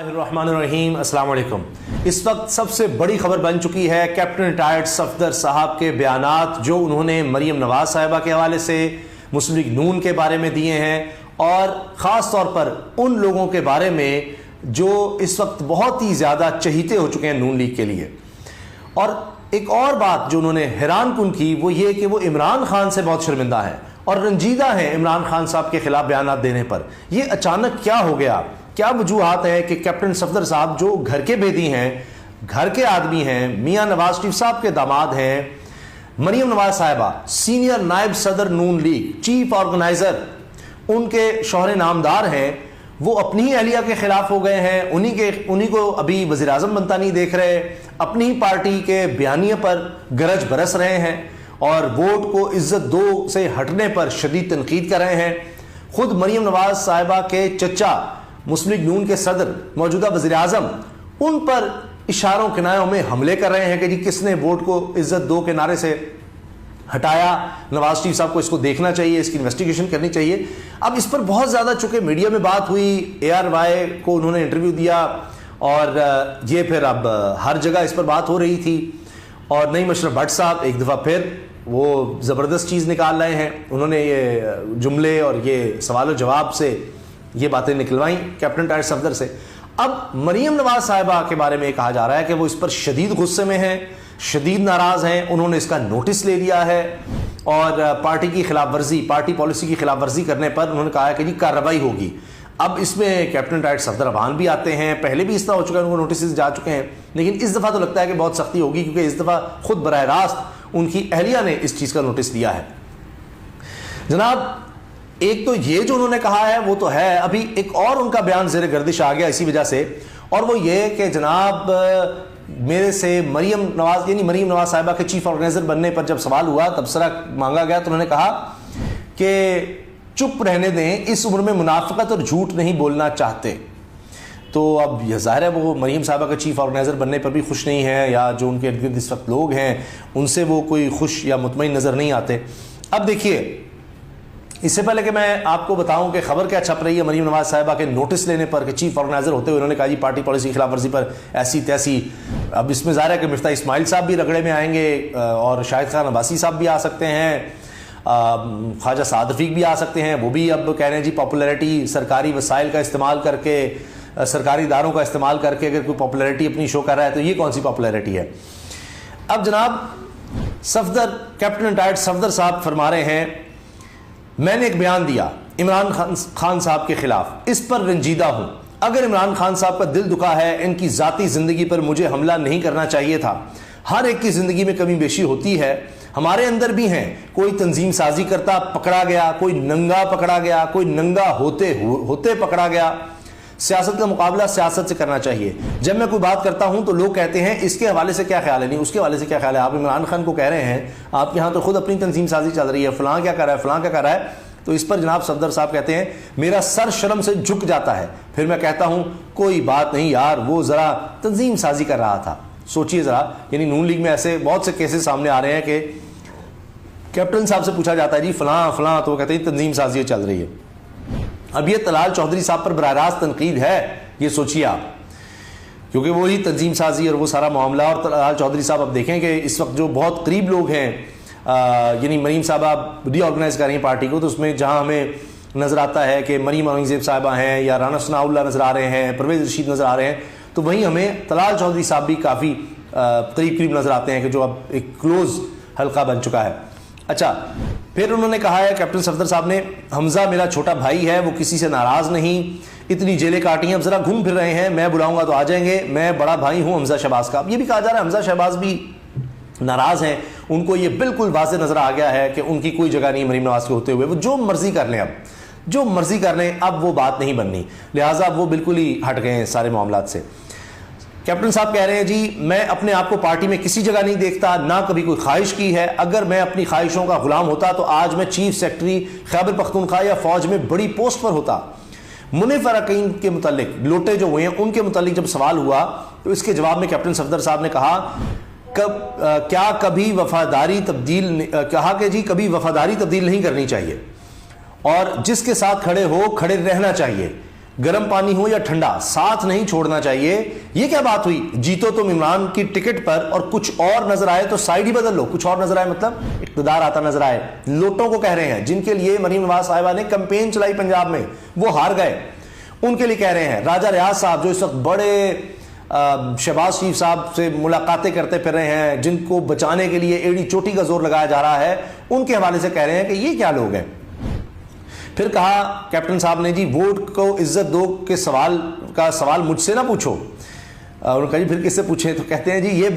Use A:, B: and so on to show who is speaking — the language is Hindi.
A: बिस्मिल्लाहिर्रहमानिर्रहीम, अस्सलाम वालेकुम। इस वक्त सबसे बड़ी खबर बन चुकी है कैप्टन रिटायर्ड सफदर साहब के बयानात जो उन्होंने मरीम नवाज साहिबा के हवाले से मुस्लिम लीग नून के बारे में दिए हैं, और ख़ास तौर पर उन लोगों के बारे में जो इस वक्त बहुत ही ज़्यादा चहीते हो चुके हैं नून लीग के लिए। और एक और बात जो उन्होंने हैरान कुन की वो ये कि वो इमरान खान से बहुत शर्मिंदा है और रंजीदा है इमरान खान साहब के खिलाफ बयानात देने पर। ये अचानक क्या हो गया? क्या वजूहात है कि कैप्टन सफदर साहब जो घर के बेदी हैं, घर के आदमी हैं, मियां नवाज शरीफ साहब के दामाद हैं, मरीम नवाज साहिबा सीनियर नायब सदर नून लीग, चीफ ऑर्गेनाइजर, उनके शौहरे नामदार हैं, वो अपनी ही अहलिया के खिलाफ हो गए हैं। उन्हीं को अभी वज़ीर आज़म बनता नहीं देख रहे, अपनी ही पार्टी के बयानिए पर गरज बरस रहे हैं और वोट को इज्जत दो से हटने पर शदीद तनकीद कर रहे हैं। खुद मरीम नवाज साहिबा के चचा मुस्लिम लीग नून के सदर, मौजूदा वज़ीर आज़म, उन पर इशारों किनारों में हमले कर रहे हैं कि जी किसने वोट को इज्जत दो के नारे से हटाया, नवाज शरीफ साहब को इसको देखना चाहिए, इसकी इन्वेस्टिगेशन करनी चाहिए। अब इस पर बहुत ज़्यादा चूंकि मीडिया में बात हुई, ARY को उन्होंने इंटरव्यू दिया और ये फिर अब हर जगह इस पर बात हो रही थी। और नईम अशरफ भट्ट साहब एक दफ़ा फिर वो ज़बरदस्त चीज़ निकाल रहे हैं। उन्होंने ये जुमले और ये सवाल जवाब से ये बातें निकलवाई कैप्टन रिटायर्ड सफदर से। अब मरीम नवाज साहिबा के बारे में कहा जा रहा है कि वो इस पर शदीद गुस्से में हैं, शदीद नाराज़ हैं, उन्होंने इसका नोटिस ले लिया है और पार्टी की खिलाफ वर्जी, पार्टी पॉलिसी की खिलाफ वर्जी करने पर उन्होंने कहा है कि जी कार्रवाई होगी। अब इसमें कैप्टन रिटायर्ड सफदर अवान भी आते हैं, पहले भी इस तरह हो चुका है, उनको नोटिस जा चुके हैं, लेकिन इस दफ़ा तो लगता है कि बहुत सख्ती होगी क्योंकि इस दफ़ा खुद बराह रास्त उनकी अहलिया ने इस चीज़ का नोटिस दिया है। जनाब, एक तो ये जो उन्होंने कहा है वो तो है, अभी एक और उनका बयान ज़ेर गर्दिश आ गया इसी वजह से, और वो ये कि जनाब मेरे से मरीम नवाज साहिबा के चीफ ऑर्गेनाइजर बनने पर जब सवाल हुआ, तबसरा मांगा गया, तो उन्होंने कहा कि चुप रहने दें, इस उम्र में मुनाफिकत और झूठ नहीं बोलना चाहते। तो अब यह ज़ाहिर है वो मरीम साहिबा का चीफ ऑर्गेनाइजर बनने पर भी खुश नहीं है, या जो उनके इर्द गिर्द इस वक्त लोग हैं उनसे वो कोई खुश या मुतमईन नज़र नहीं आते। अब देखिए, इससे पहले कि मैं आपको बताऊं कि खबर क्या छप रही है मरीम नवाज साहिबा के नोटिस लेने पर कि चीफ ऑर्गेनाइजर होते हुए उन्होंने कहा जी पार्टी पॉलिसी की खिलाफ वर्जी पर ऐसी तैसी। अब इसमें ज़ाहिर है कि मिफ्ता इस्माइल साहब भी रगड़े में आएंगे और शाहिद खान अब्बासी साहब भी आ सकते हैं, ख्वाजा साद रफीक भी आ सकते हैं। वो भी अब कह रहे हैं जी पॉपुलैरिटी सरकारी वसाइल का इस्तेमाल करके, सरकारी इदारों का इस्तेमाल करके अगर कोई पॉपुलैरिटी अपनी शो कर रहा है तो ये कौन सी पॉपुलैरिटी है। अब जनाब सफदर, कैप्टन रिटायर्ड सफदर साहब फरमा रहे हैं, मैंने एक बयान दिया इमरान खान साहब के खिलाफ, इस पर रंजीदा हूं। अगर इमरान खान साहब का दिल दुखा है, इनकी जाती जिंदगी पर मुझे हमला नहीं करना चाहिए था। हर एक की जिंदगी में कमी बेशी होती है, हमारे अंदर भी हैं। कोई तंजीम साजी करता पकड़ा गया, कोई नंगा पकड़ा गया, कोई नंगा होते पकड़ा गया। सियासत का मुकाबला सियासत से करना चाहिए। जब मैं कोई बात करता हूं तो लोग कहते हैं इसके हवाले से क्या ख्याल है, नहीं उसके हवाले से क्या ख्याल है। आप इमरान खान को कह रहे हैं आपके यहाँ तो खुद अपनी तंजीम साजी चल रही है, फलां क्या कर रहा है, फलां क्या कर रहा है। तो इस पर जनाब सफदर साहब कहते हैं मेरा सर शर्म से झुक जाता है। फिर मैं कहता हूं कोई बात नहीं यार, वो जरा तंजीम साजी कर रहा था। सोचिए जरा, यानी नून लीग में ऐसे बहुत से केसेस सामने आ रहे हैं कि कैप्टन साहब से पूछा जाता है जी फलां फलां, तो वो कहते हैं तंजीम साजी चल रही है। अब ये तलाल चौधरी साहब पर बराह रास्त तनकीद है, ये सोचिए आप, क्योंकि वो ही तंजीम साजी और वो सारा मामला। और तलाल चौधरी साहब अब देखें कि इस वक्त जो बहुत करीब लोग हैं, यानी मरीम साहबा रीऑर्गेनाइज कर रही हैं पार्टी को, तो उसमें जहां हमें नज़र आता है कि मरीम औरंगजेब साहिबा हैं या राना सनाउल्लाह नज़र आ रहे हैं, परवेज़ रशीद नज़र आ रहे हैं, तो वहीं हमें तलाल चौधरी साहब भी काफ़ी करीब नज़र आते हैं कि जो अब एक क्लोज हल्का बन चुका है। अच्छा, फिर उन्होंने कहा है कैप्टन सफदर साहब ने, हमजा मेरा छोटा भाई है, वो किसी से नाराज़ नहीं, इतनी जेलें काटी हैं, अब ज़रा घूम फिर रहे हैं, मैं बुलाऊंगा तो आ जाएंगे, मैं बड़ा भाई हूँ हमजा शहबाज का। अब ये भी कहा जा रहा है हमजा शहबाज भी नाराज़ हैं, उनको ये बिल्कुल वाज़े नज़र आ गया है कि उनकी कोई जगह नहीं मरीम नवाज के होते हुए, वो जो मर्जी कर लें, अब जो मर्जी कर लें, अब वो बात नहीं बननी, लिहाजा वो बिल्कुल ही हट गए हैं सारे मामलात से। कैप्टन साहब कह रहे हैं जी मैं अपने आप को पार्टी में किसी जगह नहीं देखता, ना कभी कोई ख्वाहिश की है। अगर मैं अपनी ख्वाहिशों का गुलाम होता तो आज मैं चीफ सेक्रेटरी खैबर पख्तूनख्वा या फौज में बड़ी पोस्ट पर होता। मुनीफ अरकान के मुतालिक लोटे जो हुए हैं उनके मुतालिक जब सवाल हुआ तो इसके जवाब में कैप्टन सफदर साहब ने कहा क्या कभी वफादारी तब्दील, कहा कि जी कभी वफादारी तब्दील नहीं करनी चाहिए और जिसके साथ खड़े हो खड़े रहना चाहिए। गर्म पानी हो या ठंडा, साथ नहीं छोड़ना चाहिए। ये क्या बात हुई? जीतो तुम इमरान की टिकट पर और कुछ और नजर आए तो साइड ही बदल लो। कुछ और नजर आए मतलब इक़्तिदार आता नजर आए। लोटों को कह रहे हैं, जिनके लिए मरीम नवाज साहिबा ने कैंपेन चलाई पंजाब में, वो हार गए, उनके लिए कह रहे हैं। राजा रियाज साहब जो इस वक्त बड़े शहबाज शरीफ साहब से मुलाकातें करते फिर रहे हैं, जिनको बचाने के लिए एड़ी चोटी का जोर लगाया जा रहा है, उनके हवाले से कह रहे हैं कि ये क्या लोग हैं। फिर कहा कैप्टन साहब ने, जी वोट को इज्जत दो के सवाल मुझसे ना पूछो। उन्होंने कहा जी फिर किससे पूछे? तो कहते हैं जी ये